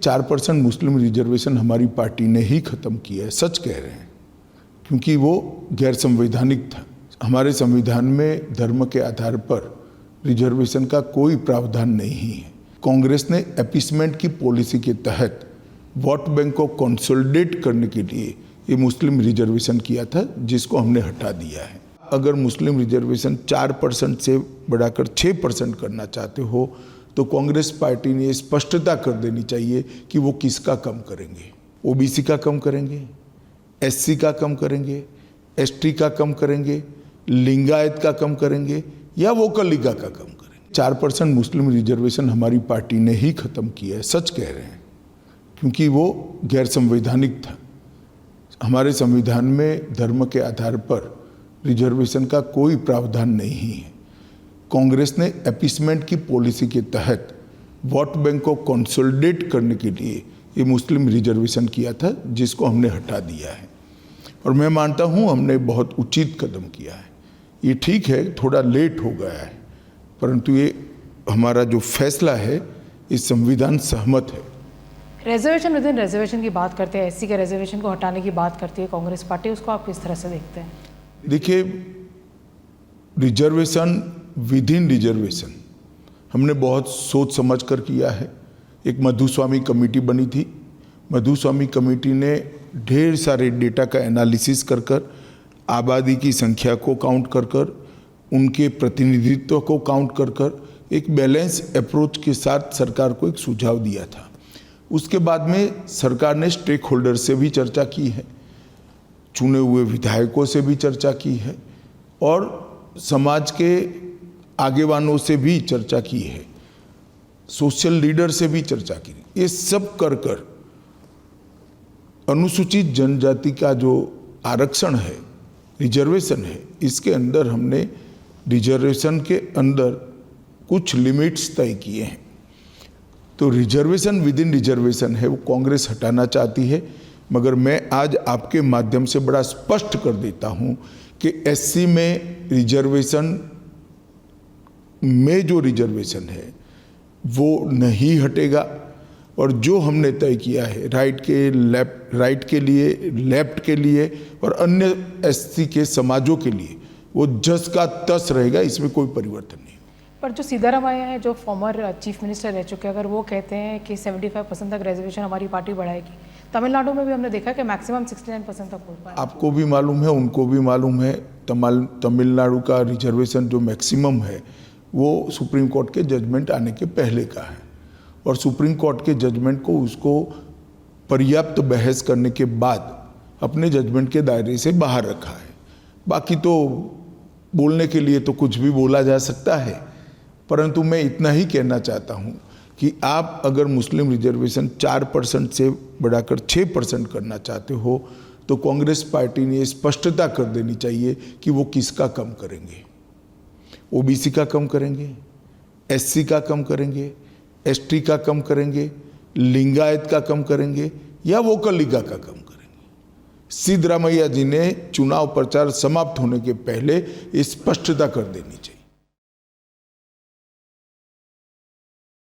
4% मुस्लिम reservation हमारी party ने ही खत्म किया है, सच कह रहे हैं, क्योंकि वो गैर संवैधानिक था। हमारे संविधान में धर्म के आधार पर रिजर्वेशन का कोई प्रावधान नहीं है। कांग्रेस ने अपीसमेंट की पॉलिसी के तहत वोट बैंक को कंसोलिडेट करने के लिए ये मुस्लिम रिजर्वेशन किया था, जिसको हमने हटा दिया है। अगर मुस्लिम रिजर्वेशन 4% से बढ़ाकर 6% करना चाहते हो तो कांग्रेस पार्टी ने स्पष्टता कर देनी चाहिए कि वो किसका कम करेंगे। ओबीसी का कम करेंगे, एससी का कम करेंगे, एसटी का कम करेंगे, लिंगायत का कम करेंगे या वोकल लीगा का कम करेंगे। 4% मुस्लिम रिजर्वेशन हमारी पार्टी ने ही खत्म किया है, सच कह रहे हैं, क्योंकि वो गैर संवैधानिक था। हमारे संविधान में धर्म के आधार पर रिजर्वेशन का कोई प्रावधान नहीं है। कांग्रेस ने अपीसमेंट की पॉलिसी के तहत वोट बैंक को कंसोलिडेट करने के लिए ये मुस्लिम रिजर्वेशन किया था, जिसको हमने हटा दिया है। और मैं मानता हूँ हमने बहुत उचित कदम किया है। ये ठीक है, थोड़ा लेट हो गया है, परंतु ये हमारा जो फैसला है इस संविधान सहमत है। रिजर्वेशन विद इन रिजर्वेशन की बात करते हैं, एससी के रिजर्वेशन को हटाने की बात करती है कांग्रेस पार्टी, उसको आप किस तरह से देखते हैं? देखिए, रिजर्वेशन विद इन रिजर्वेशन हमने बहुत सोच समझ कर किया है। एक मधुस्वामी कमेटी बनी थी। मधुस्वामी कमेटी ने ढेर सारे डेटा का एनालिसिस कर कर, आबादी की संख्या को काउंट कर कर, उनके प्रतिनिधित्व को काउंट कर कर एक बैलेंस अप्रोच के साथ सरकार को एक सुझाव दिया था। उसके बाद में सरकार ने स्टेक होल्डर से भी चर्चा की है, चुने हुए विधायकों से भी चर्चा की है और समाज के आगेवानों से भी चर्चा की है, सोशल लीडर से भी चर्चा की। ये सब कर कर अनुसूचित जनजाति का जो आरक्षण है, रिजर्वेशन है, इसके अंदर हमने रिजर्वेशन के अंदर कुछ लिमिट्स तय किए हैं। तो रिजर्वेशन विद इन रिजर्वेशन है वो कांग्रेस हटाना चाहती है, मगर मैं आज आपके माध्यम से बड़ा स्पष्ट कर देता हूं कि एससी में रिजर्वेशन में जो रिजर्वेशन है वो नहीं हटेगा। और जो हमने तय किया है राइट के लिए, लेफ्ट के लिए और अन्य एससी के समाजों के लिए, वो जस का तस रहेगा, इसमें कोई परिवर्तन नहीं। पर जो सीतारामैया है, जो फॉर्मर चीफ मिनिस्टर रह चुके हैं, अगर वो कहते हैं कि 75% तक रिजर्वेशन हमारी पार्टी बढ़ाएगी, तमिलनाडु में भी हमने देखा कि मैक्सिमम 69% तक हो पाया। आपको भी मालूम है, उनको भी मालूम है, तमिलनाडु का रिजर्वेशन जो मैक्सिमम है वो सुप्रीम कोर्ट के जजमेंट आने के पहले का है और सुप्रीम कोर्ट के जजमेंट को उसको पर्याप्त बहस करने के बाद अपने जजमेंट के दायरे से बाहर रखा है। बाकी तो बोलने के लिए तो कुछ भी बोला जा सकता है, परंतु मैं इतना ही कहना चाहता हूँ कि आप अगर मुस्लिम रिजर्वेशन 4% से बढ़ाकर 6% करना चाहते हो तो कांग्रेस पार्टी ने स्पष्टता कर देनी चाहिए कि वो किसका कम करेंगे। ओबीसी का कम करेंगे, एससी का कम करेंगे, एसटी का कम करेंगे, लिंगायत का कम करेंगे या वोकल लीगा का कम करेंगे। सिद्धरामैया जी ने चुनाव प्रचार समाप्त होने के पहले स्पष्टता कर देनी चाहिए।